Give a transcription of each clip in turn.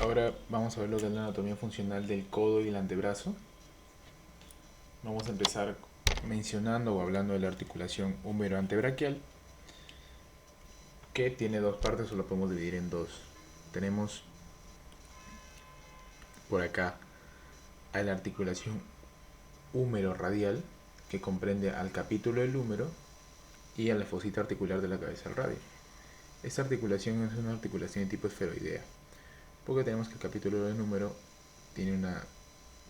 Ahora vamos a ver lo que es la anatomía funcional del codo y el antebrazo. Vamos a empezar mencionando o hablando de la articulación húmero-antebraquial, que tiene dos partes o lo podemos dividir en dos. Tenemos por acá a la articulación húmero-radial, que comprende al capítulo del húmero y a la fosita articular de la cabeza del radio. Esta articulación es una articulación de tipo esferoidea, porque tenemos que el capítulo del húmero tiene una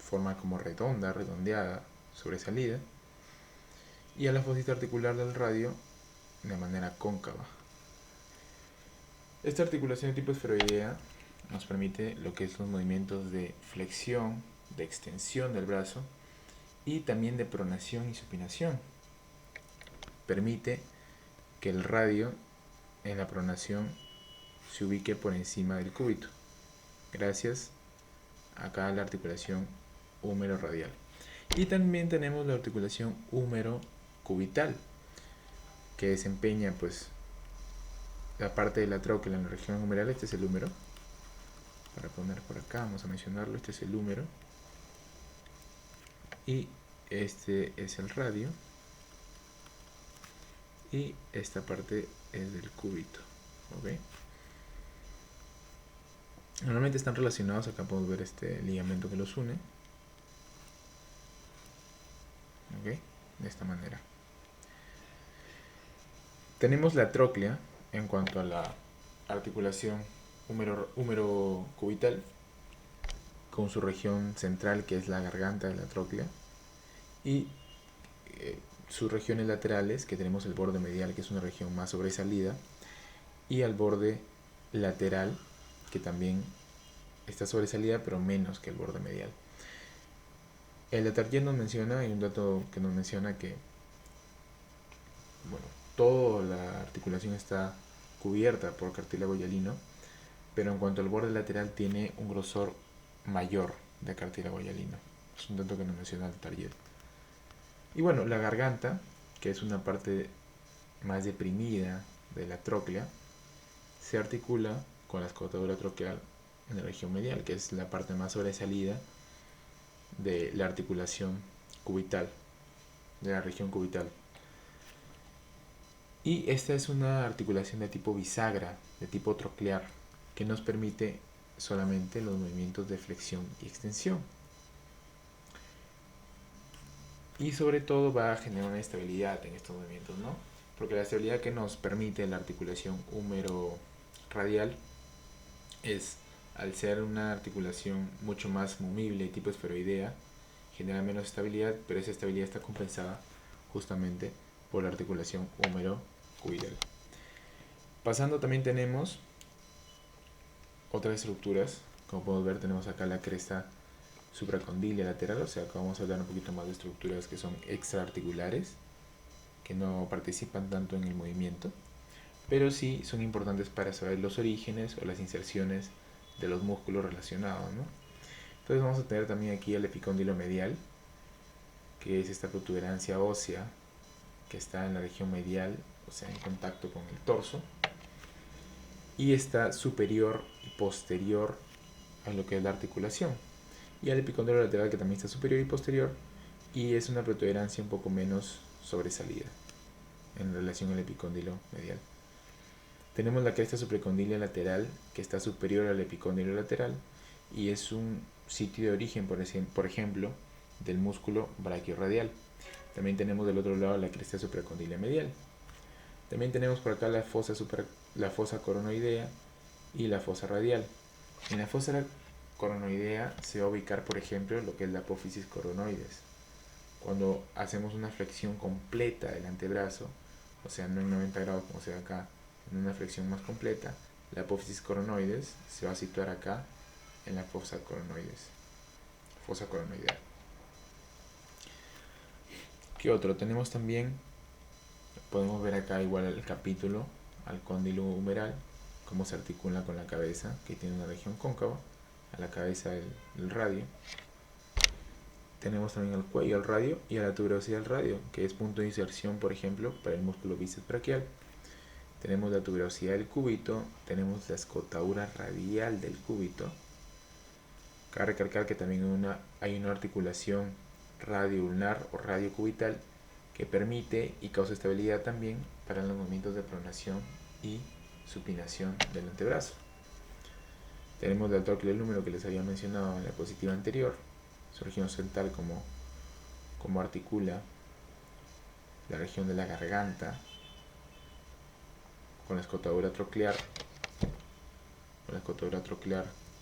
forma como redonda, redondeada, sobresalida, y a la fosita articular del radio de manera cóncava. Esta articulación de tipo esferoidea nos permite lo que es los movimientos de flexión, de extensión del brazo y también de pronación y supinación. Permite que el radio en la pronación se ubique por encima del cúbito, gracias acá a la articulación húmero-radial. Y también tenemos la articulación húmero-cubital, que desempeña pues la parte de la tróquea en la región humeral. Este es el húmero, para poner por acá, vamos a mencionarlo. Este es el húmero y este es el radio, y esta parte es del cúbito. ¿Okay? Normalmente están relacionados. Acá podemos ver este ligamento que los une. ¿Okay? De esta manera. Tenemos la tróclea en cuanto a la articulación húmero-cubital, con su región central, que es la garganta de la tróclea, y sus regiones laterales, que tenemos el borde medial, que es una región más sobresalida, y al borde lateral, que también está sobresalida pero menos que el borde medial. El Letardier nos menciona, hay un dato que nos menciona que bueno, toda la articulación está cubierta por cartílago hialino, pero en cuanto al borde lateral tiene un grosor mayor de cartílago hialino. Es un dato que nos menciona el Letardier. Y bueno, la garganta, que es una parte más deprimida de la tróclea, se articula con la escotadura troqueal en la región medial, que es la parte más sobresalida de la articulación cubital, de la región cubital. Y esta es una articulación de tipo bisagra, de tipo troclear, que nos permite solamente los movimientos de flexión y extensión. Y sobre todo va a generar una estabilidad en estos movimientos, ¿no? Porque la estabilidad que nos permite la articulación húmero-radial es, al ser una articulación mucho más movible, tipo esferoidea, genera menos estabilidad, pero esa estabilidad está compensada justamente por la articulación húmero-cubital. Pasando, también tenemos otras estructuras. Como podemos ver, tenemos acá la cresta supracondilia lateral, o sea, acá vamos a hablar un poquito más de estructuras que son extraarticulares, que no participan tanto en el movimiento, pero sí son importantes para saber los orígenes o las inserciones de los músculos relacionados, ¿no? Entonces vamos a tener también aquí el epicóndilo medial, que es esta protuberancia ósea que está en la región medial, o sea, en contacto con el torso, y está superior y posterior a lo que es la articulación, y al epicóndilo lateral, que también está superior y posterior, y es una protuberancia un poco menos sobresalida en relación al epicóndilo medial. Tenemos la cresta supracondilia lateral, que está superior al epicóndilo lateral y es un sitio de origen, por ejemplo, del músculo brachiorradial. También tenemos del otro lado la cresta supracondilia medial. También tenemos por acá la fosa coronoidea y la fosa radial. En la fosa coronoidea se va a ubicar, por ejemplo, lo que es la apófisis coronoides. Cuando hacemos una flexión completa del antebrazo, o sea, no en 90 grados como se ve acá, en una flexión más completa, la apófisis coronoides se va a situar acá en la fosa coronoidea. ¿Qué otro? Tenemos también, podemos ver acá igual el capítulo al cóndilo humeral, cómo se articula con la cabeza, que tiene una región cóncava, a la cabeza del radio. Tenemos también al cuello al radio y a la tuberosidad al radio, que es punto de inserción, por ejemplo, para el músculo bíceps braquial. Tenemos la tuberosidad del cúbito, tenemos la escotadura radial del cúbito, Cabe recalcar que también hay una articulación radioulnar o radiocubital que permite y causa estabilidad también para los movimientos de pronación y supinación del antebrazo. Tenemos el alto del número que les había mencionado en la diapositiva anterior, su región occidental como articula la región de la garganta con la escotadura troclear,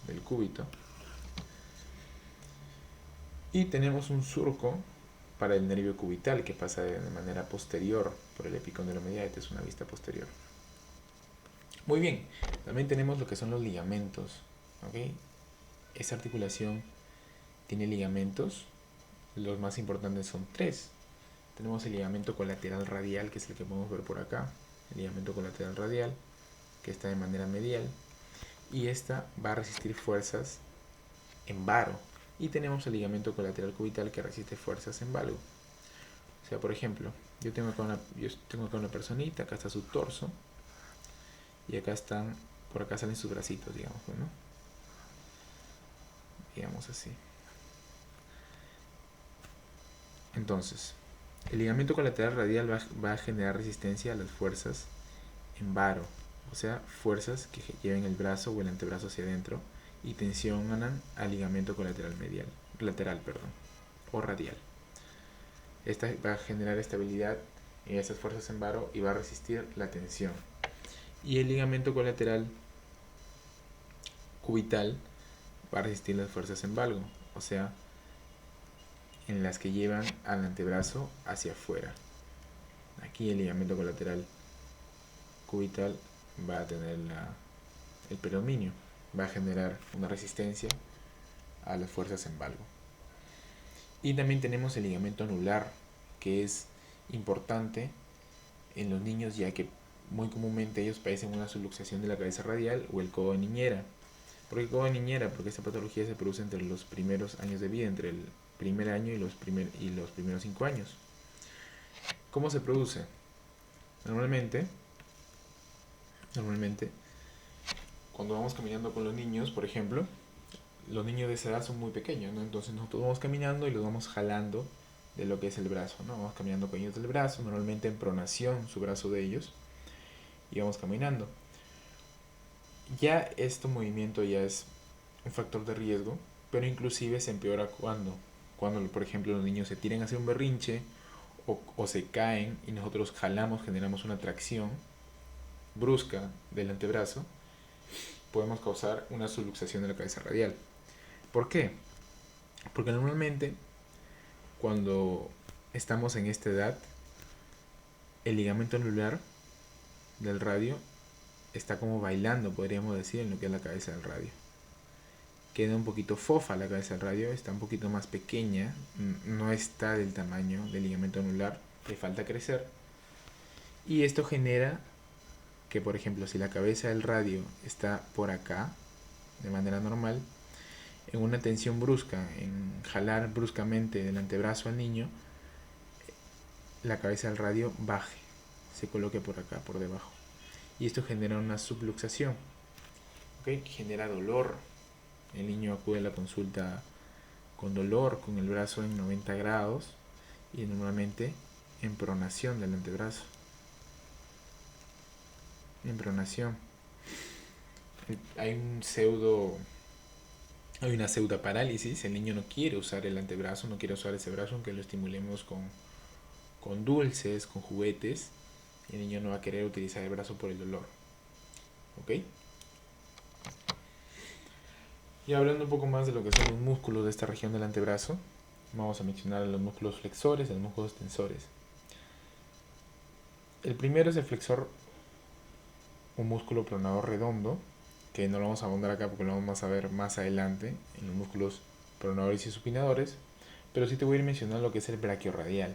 del cúbito. Y tenemos un surco para el nervio cubital que pasa de manera posterior por el epicóndilo medial, es una vista posterior. Muy bien, también tenemos lo que son los ligamentos. ¿Okay? Esta articulación tiene ligamentos, los más importantes son tres. Tenemos el ligamento colateral radial, que es el que podemos ver por acá, el ligamento colateral radial, que está de manera medial, y esta va a resistir fuerzas en varo. Y tenemos el ligamento colateral cubital que resiste fuerzas en valgo. O sea, por ejemplo, yo tengo acá una personita, acá está su torso, y acá por acá salen sus bracitos, digamos, ¿no? Digamos así. Entonces, el ligamento colateral radial va a generar resistencia a las fuerzas en varo, o sea, fuerzas que lleven el brazo o el antebrazo hacia adentro y tensionan al ligamento colateral lateral, o radial. Esta va a generar estabilidad en esas fuerzas en varo y va a resistir la tensión. Y el ligamento colateral cubital va a resistir las fuerzas en valgo, o sea, en las que llevan al antebrazo hacia afuera. Aquí el ligamento colateral cubital va a tener el predominio, va a generar una resistencia a las fuerzas en valgo. Y también tenemos el ligamento anular, que es importante en los niños, ya que muy comúnmente ellos padecen una subluxación de la cabeza radial o el codo de niñera. ¿Por qué codo de niñera? Porque esta patología se produce entre los primeros años de vida, entre el primer año y los primeros 5 años. ¿Cómo se produce? Normalmente, cuando vamos caminando con los niños, por ejemplo, los niños de esa edad son muy pequeños, ¿no? Entonces nosotros vamos caminando y los vamos jalando de lo que es el brazo, ¿no? Vamos caminando con ellos del brazo, normalmente en pronación su brazo de ellos, y vamos caminando. Ya este movimiento ya es un factor de riesgo, pero inclusive se empeora cuando por ejemplo los niños se tiran hacia un berrinche o se caen y nosotros jalamos, generamos una tracción brusca del antebrazo, podemos causar una subluxación de la cabeza radial. ¿Por qué? Porque normalmente cuando estamos en esta edad, el ligamento anular del radio está como bailando, podríamos decir, en lo que es la cabeza del radio. Queda un poquito fofa la cabeza del radio, está un poquito más pequeña, no está del tamaño del ligamento anular, le falta crecer. Y esto genera que, por ejemplo, si la cabeza del radio está por acá, de manera normal, en una tensión brusca, en jalar bruscamente del antebrazo al niño, la cabeza del radio baje, se coloque por acá, por debajo. Y esto genera una subluxación, ¿okay? Genera dolor. El niño acude a la consulta con dolor, con el brazo en 90 grados y normalmente en pronación del antebrazo. En pronación. Hay una pseudo parálisis, el niño no quiere usar el antebrazo, no quiere usar ese brazo aunque lo estimulemos con dulces, con juguetes, y el niño no va a querer utilizar el brazo por el dolor. ¿Ok? Y hablando un poco más de lo que son los músculos de esta región del antebrazo, vamos a mencionar los músculos flexores y los músculos tensores. El primero es el flexor, un músculo pronador redondo, que no lo vamos a abundar acá porque lo vamos a ver más adelante en los músculos pronadores y supinadores, pero sí te voy a ir mencionando lo que es el braquiorradial.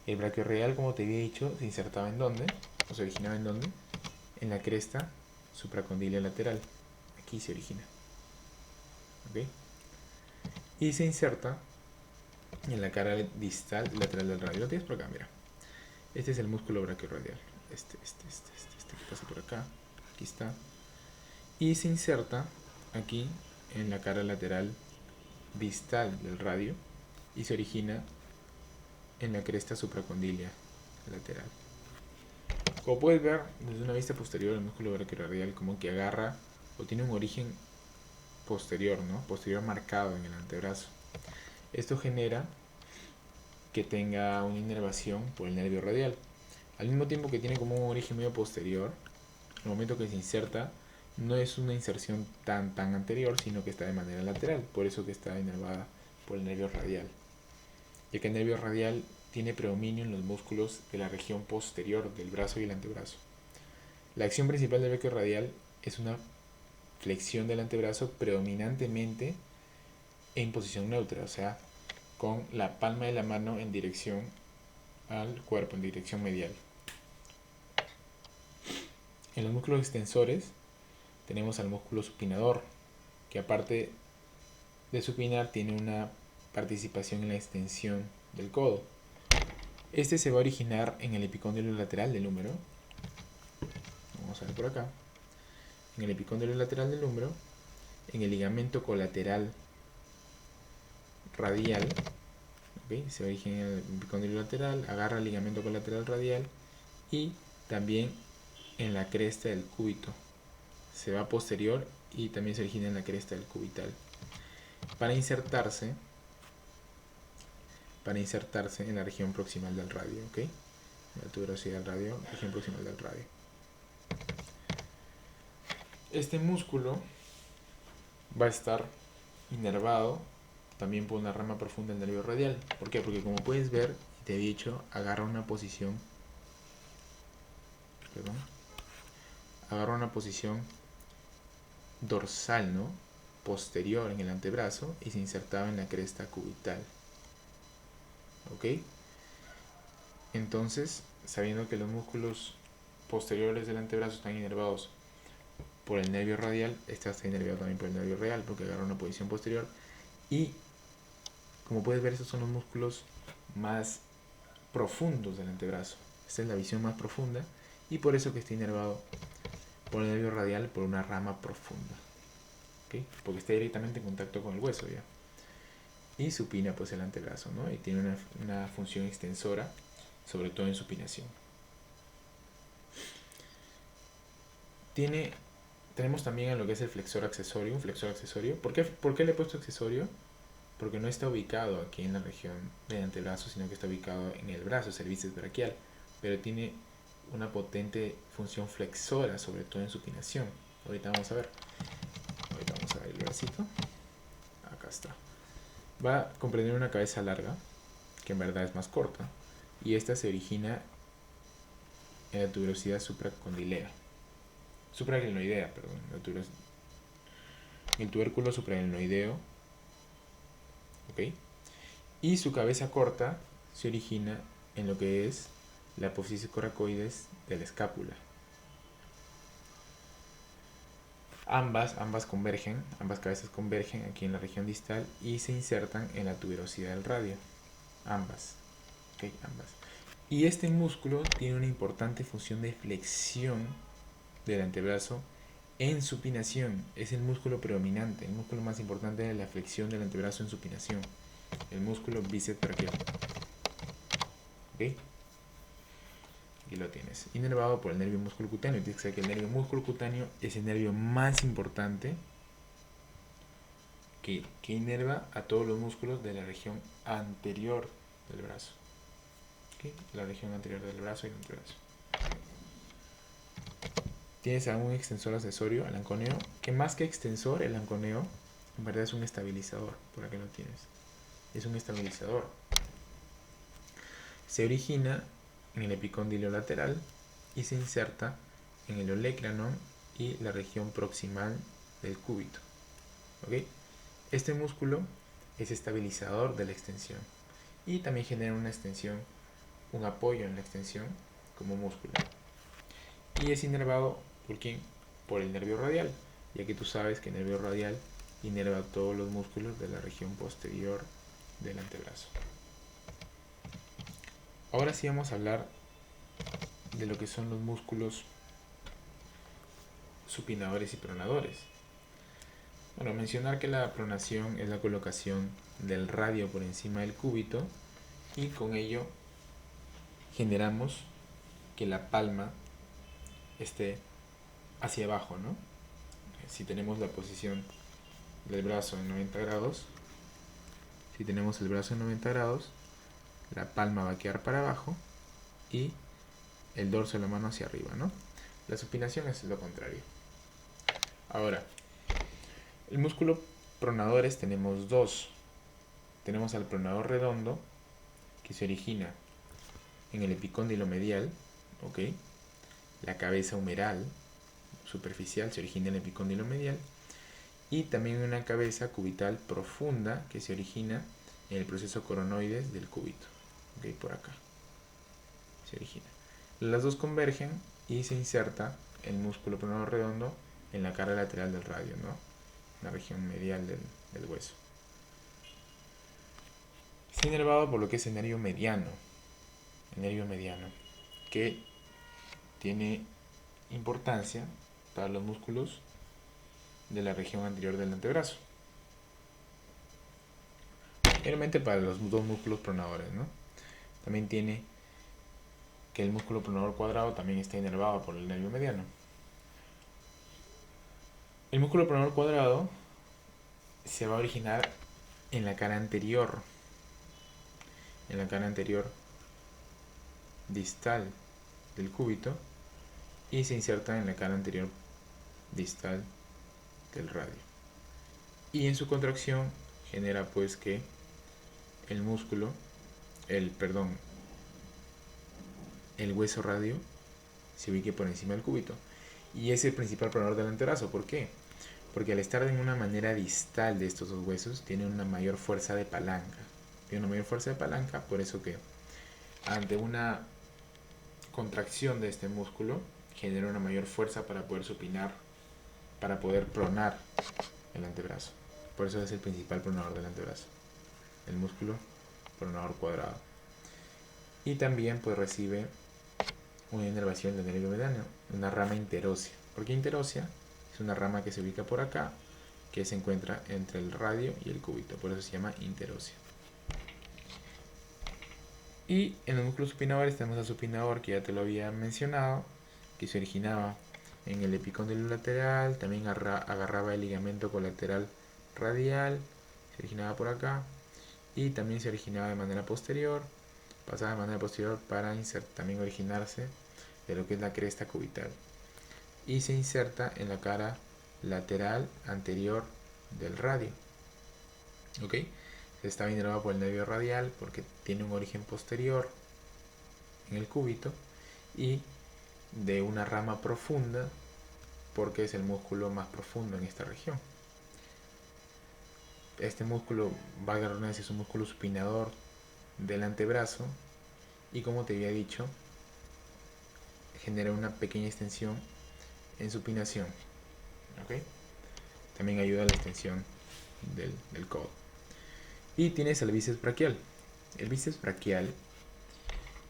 El braquiorradial, como te había dicho, se insertaba en ¿dónde? ¿O se originaba en dónde? En la cresta supracondilia lateral. Aquí se origina. ¿Ok? Y se inserta en la cara distal lateral del radio. Lo tienes por acá, mira. Este es el músculo braquiorradial. Este que pasa por acá. Aquí está. Y se inserta aquí en la cara lateral distal del radio y se origina en la cresta supracondílea lateral. Como puedes ver desde una vista posterior, el músculo braquioradial como que agarra o tiene un origen posterior, ¿no? Posterior marcado en el antebrazo. Esto genera que tenga una inervación por el nervio radial. Al mismo tiempo que tiene como un origen medio posterior, el momento que se inserta no es una inserción tan anterior, sino que está de manera lateral, por eso que está inervada por el nervio radial, ya que el nervio radial tiene predominio en los músculos de la región posterior del brazo y el antebrazo. La acción principal del braquio radial es una flexión del antebrazo predominantemente en posición neutra, o sea, con la palma de la mano en dirección al cuerpo, en dirección medial. En los músculos extensores tenemos al músculo supinador, que aparte de supinar tiene una participación en la extensión del codo. Este se va a originar en el epicóndilo lateral del húmero. Vamos a ver por acá. En el epicóndilo lateral del húmero, en el ligamento colateral radial, ¿okay? Se origina en el epicóndilo lateral, agarra el ligamento colateral radial y también en la cresta del cúbito. Se va posterior y también se origina en la cresta del cubital. Para insertarse en la región proximal del radio, ¿ok? La tuberosidad del radio, región proximal del radio. Este músculo va a estar inervado también por una rama profunda del nervio radial. ¿Por qué? Porque como puedes ver, te he dicho, agarra una posición dorsal, ¿no? Posterior en el antebrazo y se insertaba en la cresta cubital. ¿Ok? Entonces, sabiendo que los músculos posteriores del antebrazo están inervados por el nervio radial, este está inervado también por el nervio radial porque agarra una posición posterior. Y como puedes ver, estos son los músculos más profundos del antebrazo. Esta es la visión más profunda y por eso que está inervado por el nervio radial por una rama profunda. ¿Okay? Porque está directamente en contacto con el hueso ya. Y supina pues el antebrazo, ¿no? Y tiene una función extensora, sobre todo en supinación. Tenemos también en lo que es el flexor accesorio, un flexor accesorio. ¿Por qué le he puesto accesorio? Porque no está ubicado aquí en la región del antebrazo, sino que está ubicado en el brazo, cervicis braquial, pero tiene una potente función flexora, sobre todo en supinación. Ahorita vamos a ver el bracito. Acá está. Va a comprender una cabeza larga, que en verdad es más corta, y esta se origina en la tuberosidad supraglenoidea, perdón, el tubérculo supraglenoideo, ¿ok? Y su cabeza corta se origina en lo que es la apófisis coracoides de la escápula. Ambas cabezas convergen aquí en la región distal y se insertan en la tuberosidad del radio. Ambas. Y este músculo tiene una importante función de flexión del antebrazo en supinación. Es el músculo predominante, el músculo más importante de la flexión del antebrazo en supinación. El músculo bíceps braquial. ¿Ok? Aquí lo tienes. Inervado por el nervio músculo cutáneo. Tienes que saber que el nervio músculo cutáneo es el nervio más importante que inerva a todos los músculos de la región anterior del brazo. ¿Okay? La región anterior del brazo y el antebrazo. Tienes a un extensor accesorio, el anconeo, que más que extensor, el anconeo en verdad es un estabilizador. Por aquí lo tienes. Es un estabilizador. Se origina en el epicóndilo lateral y se inserta en el olecranon y la región proximal del cúbito. ¿Okay? Este músculo es estabilizador de la extensión y también genera una extensión, un apoyo en la extensión como músculo. Y es inervado ¿por quién? Por el nervio radial, ya que tú sabes que el nervio radial inerva todos los músculos de la región posterior del antebrazo. Ahora sí vamos a hablar de lo que son los músculos supinadores y pronadores. Bueno, mencionar que la pronación es la colocación del radio por encima del cúbito y con ello generamos que la palma esté hacia abajo, ¿no? Si tenemos la posición del brazo en 90 grados, si tenemos el brazo en 90 grados, la palma va a quedar para abajo y el dorso de la mano hacia arriba, ¿no? La supinación es lo contrario. Ahora, el músculo pronadores tenemos dos. Tenemos al pronador redondo, que se origina en el epicóndilo medial, ¿ok? La cabeza humeral superficial se origina en el epicóndilo medial, y también una cabeza cubital profunda que se origina en el proceso coronoides del cúbito, ¿ok? Por acá se origina. Las dos convergen y se inserta el músculo pronador redondo en la cara lateral del radio, ¿no? La región medial del hueso. Está inervado por lo que es el nervio mediano, que tiene importancia para los músculos de la región anterior del antebrazo. Realmente para los dos músculos pronadores, ¿no? También tiene que el músculo pronador cuadrado también está inervado por el nervio mediano. El músculo pronador cuadrado se va a originar en la cara anterior, distal del cúbito, y se inserta en la cara anterior distal del radio. Y en su contracción genera pues que el hueso radio se ubique por encima del cúbito. Y es el principal pronador del antebrazo. ¿Por qué? Porque al estar en una manera distal de estos dos huesos, tiene una mayor fuerza de palanca. Por eso que ante una contracción de este músculo, genera una mayor fuerza para poder supinar, para poder pronar el antebrazo. Por eso es el principal pronador del antebrazo, el músculo pronador cuadrado. Y también pues recibe una inervación del nervio mediano, una rama interósea. ¿Por qué interósea? Es una rama que se ubica por acá, que se encuentra entre el radio y el cúbito, por eso se llama interósea. Y en los músculos supinadores tenemos al supinador, que ya te lo había mencionado, que se originaba en el epicóndilo lateral, también agarraba el ligamento colateral radial, se originaba por acá, y también se originaba de manera posterior, pasaba de manera posterior para también originarse de lo que es la cresta cubital, y se inserta en la cara lateral anterior del radio, ¿ok? Estaba inervado por el nervio radial porque tiene un origen posterior en el cúbito, y de una rama profunda porque es el músculo más profundo en esta región. Este músculo, valga la redundancia, es un músculo supinador del antebrazo, y como te había dicho, genera una pequeña extensión en supinación, ¿ok? También ayuda a la extensión del codo. Y tienes el bíceps braquial. El bíceps braquial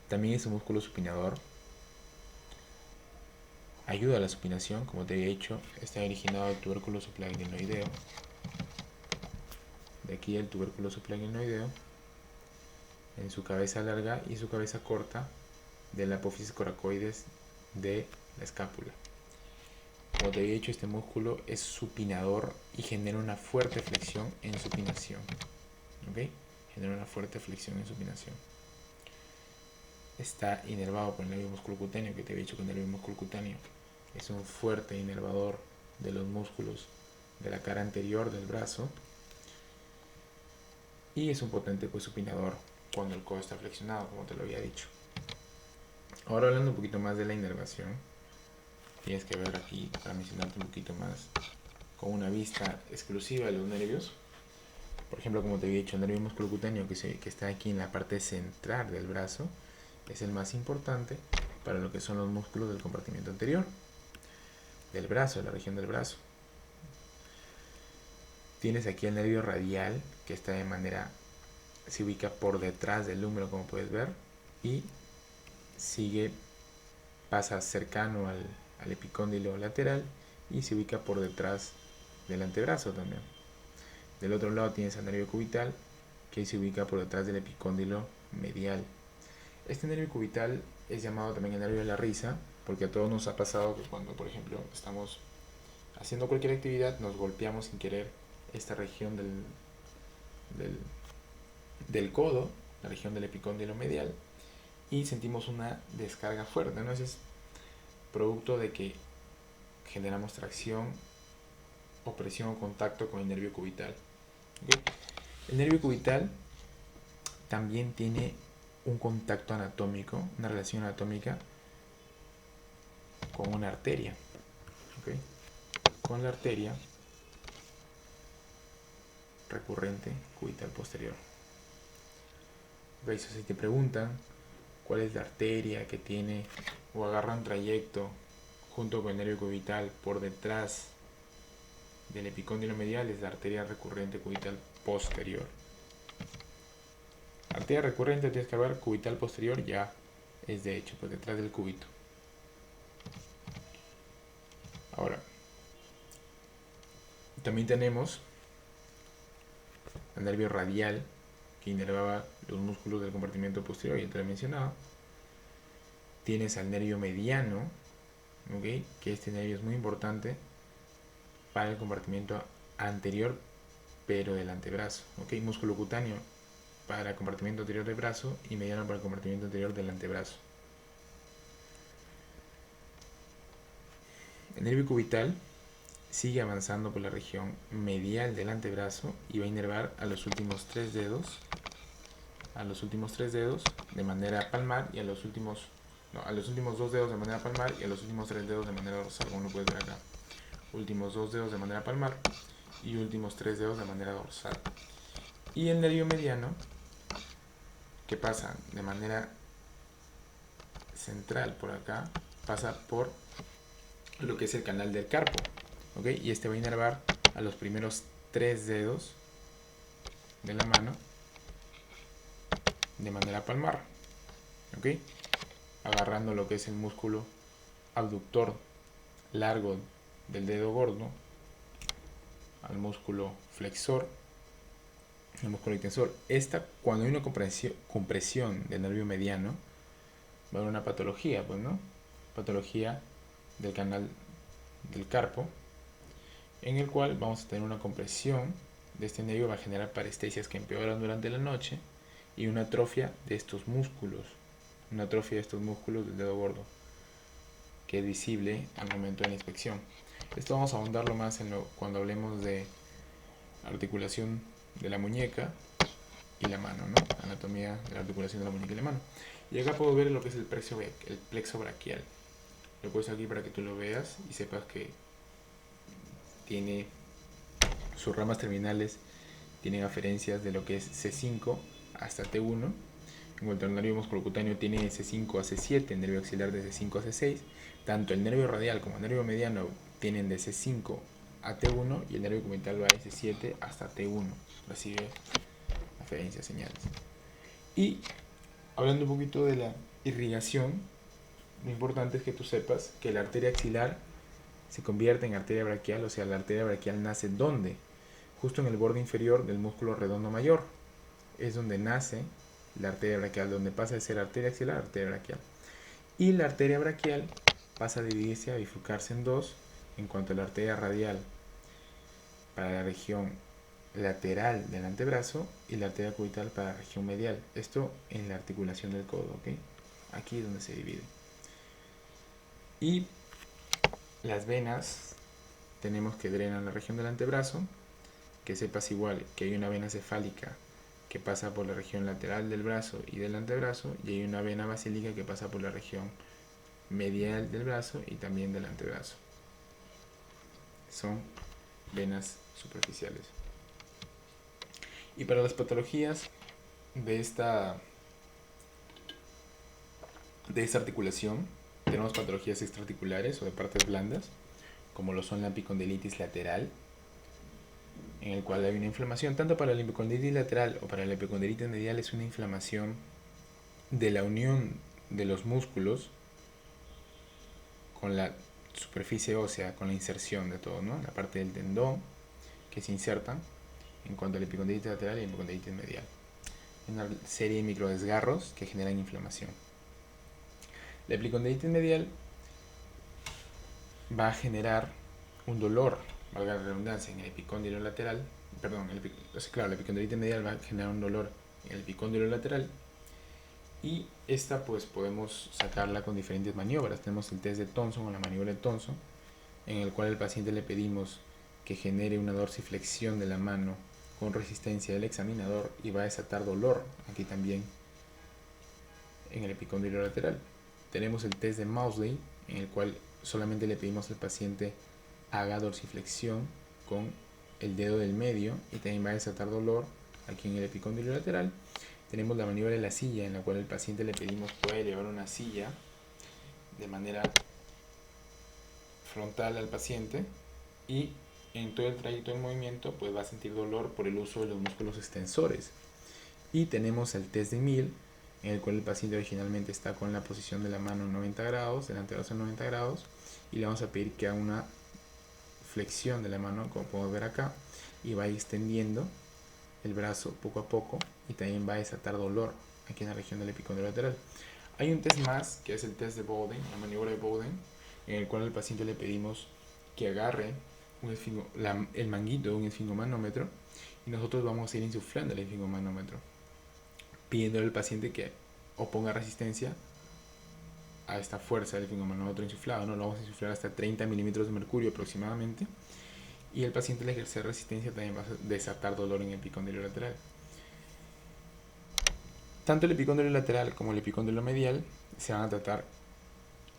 también es un músculo supinador, ayuda a la supinación, como te había dicho, está originado del tubérculo supraglenoideo. De aquí el tubérculo supraglenoideo, en su cabeza larga y su cabeza corta, de la apófisis coracoides de la escápula. Como te había dicho, este músculo es supinador y genera una fuerte flexión en supinación. ¿Ok? Genera una fuerte flexión en supinación. Está inervado por el nervio musculocutáneo, que te había dicho que el nervio musculocutáneo es un fuerte inervador de los músculos de la cara anterior del brazo, y es un potente pues supinador cuando el codo está flexionado, como te lo había dicho. Ahora hablando un poquito más de la inervación, tienes que ver aquí, para mencionarte un poquito más, con una vista exclusiva de los nervios. Por ejemplo, como te había dicho, el nervio musculocutáneo que está aquí en la parte central del brazo es el más importante para lo que son los músculos del compartimiento anterior del brazo, de la región del brazo. Tienes aquí el nervio radial, que está de manera, se ubica por detrás del húmero, como puedes ver, y pasa cercano al epicóndilo lateral y se ubica por detrás del antebrazo también. Del otro lado tienes al nervio cubital, que se ubica por detrás del epicóndilo medial. Este nervio cubital es llamado también el nervio de la risa, porque a todos nos ha pasado que cuando, por ejemplo, estamos haciendo cualquier actividad, nos golpeamos sin querer esta región del codo, la región del epicóndilo medial, y sentimos una descarga fuerte, ¿no? Ese es producto de que generamos tracción o presión o contacto con el nervio cubital. ¿Okay? El nervio cubital también tiene un contacto anatómico, una relación anatómica con una arteria. ¿Okay? Con la arteria recurrente cubital posterior. ¿Okay? So, si te preguntan cuál es la arteria que tiene o agarra un trayecto junto con el nervio cubital por detrás del epicóndilo medial, es la arteria recurrente cubital posterior. Arteria recurrente, tienes que ver, cubital posterior ya es de hecho, pues detrás del cúbito. Ahora, también tenemos el nervio radial, que inervaba los músculos del compartimento posterior, ya te lo he mencionado. Tienes al nervio mediano, ¿okay? Que este nervio es muy importante para el compartimento anterior, pero del antebrazo. ¿Okay? Músculo cutáneo para el compartimento anterior del brazo y mediano para el compartimento anterior del antebrazo. El nervio cubital sigue avanzando por la región medial del antebrazo y va a inervar a los últimos tres dedos de manera palmar y a los últimos dos dedos de manera palmar y a los últimos tres dedos de manera dorsal, como lo puedes ver acá. Últimos dos dedos de manera palmar y últimos tres dedos de manera dorsal. Y el nervio mediano, que pasa de manera central por acá, pasa por lo que es el canal del carpo, ¿okay? Y este va a inervar a los primeros tres dedos de la mano de manera palmar, ¿okay? Agarrando lo que es el músculo abductor largo del dedo gordo al músculo flexor, el músculo extensor. Cuando hay una compresión del nervio mediano, va a haber una patología, pues, ¿no? Patología del canal del carpo, en el cual vamos a tener una compresión de este nervio, va a generar parestesias que empeoran durante la noche y una atrofia de estos músculos, del dedo gordo, que es visible al momento de la inspección. Esto vamos a ahondarlo más cuando hablemos de articulación de la muñeca y la mano, ¿no? Anatomía de la articulación de la muñeca y la mano. Y acá puedo ver lo que es el plexo braquial. Lo he puesto aquí para que tú lo veas y sepas que tiene sus ramas terminales, tienen aferencias de lo que es C5 hasta T1. En cuanto al nervio musculocutáneo, tiene C5 a C7, el nervio axilar de C5 a C6. Tanto el nervio radial como el nervio mediano tienen de C5 a T1 y el nervio cubital va de C7 hasta T1. Recibe aferencias, señales. Y hablando un poquito de la irrigación, lo importante es que tú sepas que la arteria axilar se convierte en arteria braquial, o sea, la arteria braquial nace ¿dónde? Justo en el borde inferior del músculo redondo mayor. Es donde nace la arteria braquial, donde pasa de ser arteria axilar a arteria braquial. Y la arteria braquial pasa a dividirse, a bifurcarse en dos, en cuanto a la arteria radial para la región lateral del antebrazo y la arteria cubital para la región medial. Esto en la articulación del codo, ¿ok? Aquí es donde se divide. Y las venas, tenemos que drenan la región del antebrazo, que sepas igual que hay una vena cefálica que pasa por la región lateral del brazo y del antebrazo, y hay una vena basílica que pasa por la región medial del brazo y también del antebrazo. Son venas superficiales. Y para las patologías de esta articulación, tenemos patologías extraarticulares o de partes blandas, como lo son la epicondilitis lateral, en el cual hay una inflamación. Tanto para la epicondilitis lateral o para la epicondilitis medial es una inflamación de la unión de los músculos con la superficie ósea, con la inserción de todo, ¿no? La parte del tendón que se insertan en cuanto a la epicondilitis lateral y la epicondilitis medial. Una serie de microdesgarros que generan inflamación. La epicondilitis medial va a generar un dolor, valga la redundancia, en el epicóndilo lateral. Perdón, la epicondilitis medial va a generar un dolor en el epicóndilo lateral. Y esta pues podemos sacarla con diferentes maniobras. Tenemos el test de Thomson o la maniobra de Thomson, en el cual al paciente le pedimos que genere una dorsiflexión de la mano con resistencia del examinador y va a desatar dolor aquí también en el epicóndilo lateral. Tenemos el test de Mousley, en el cual solamente le pedimos al paciente haga dorsiflexión con el dedo del medio y también va a desatar dolor aquí en el epicóndilo lateral. Tenemos la maniobra de la silla, en la cual el paciente le pedimos puede llevar una silla de manera frontal al paciente y en todo el trayecto del movimiento pues va a sentir dolor por el uso de los músculos extensores. Y tenemos el test de Mill, en el cual el paciente originalmente está con la posición de la mano en 90 grados, el antebrazo en 90 grados, y le vamos a pedir que haga una flexión de la mano, como podemos ver acá, y va extendiendo el brazo poco a poco y también va a desatar dolor aquí en la región del epicóndilo lateral. Hay un test más que es el test de Bowden, la maniobra de Bowden, en el cual al paciente le pedimos que agarre el manguito de un esfingomanómetro y nosotros vamos a ir insuflando el esfingomanómetro, pidiéndole al paciente que oponga resistencia a esta fuerza del esfingomanómetro insuflado, ¿no? Lo vamos a insuflar hasta 30 milímetros de mercurio aproximadamente. Y el paciente al ejercer resistencia también va a desatar dolor en el epicóndilo lateral. Tanto el epicóndilo lateral como el epicóndilo medial se van a tratar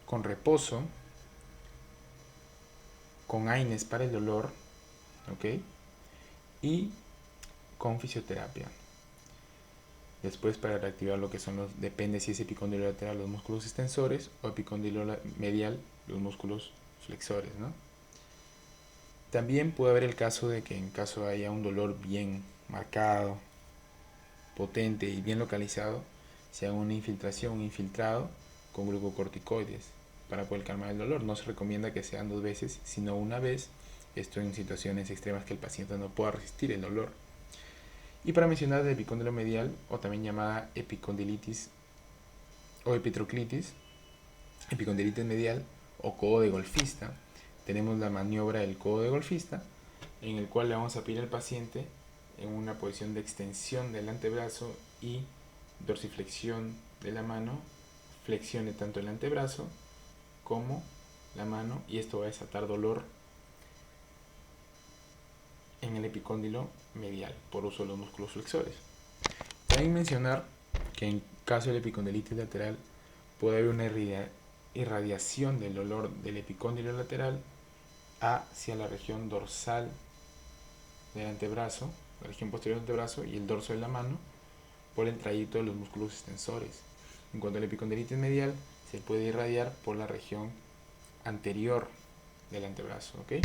con reposo, con AINES para el dolor, ¿ok? Y con fisioterapia. Después, para reactivar lo que son depende si es epicóndilo lateral, los músculos extensores, o epicóndilo medial, los músculos flexores, ¿no? También puede haber el caso de que en caso haya un dolor bien marcado, potente y bien localizado, se haga una infiltración, un infiltrado con glucocorticoides para poder calmar el dolor. No se recomienda que sean 2 veces, sino una vez, esto en situaciones extremas que el paciente no pueda resistir el dolor. Y para mencionar el epicóndilo medial, o también llamada epicondilitis o epitroclitis, epicondilitis medial o codo de golfista, tenemos la maniobra del codo de golfista, en el cual le vamos a pedir al paciente en una posición de extensión del antebrazo y dorsiflexión de la mano, flexione tanto el antebrazo como la mano, y esto va a desatar dolor en el epicóndilo medial por uso de los músculos flexores. También mencionar que en caso de la epicondilitis lateral puede haber una irradiación del dolor del epicóndilo lateral hacia la región dorsal del antebrazo, la región posterior del antebrazo y el dorso de la mano por el trayecto de los músculos extensores. En cuanto a la epicondilitis medial, se puede irradiar por la región anterior del antebrazo, ¿ok?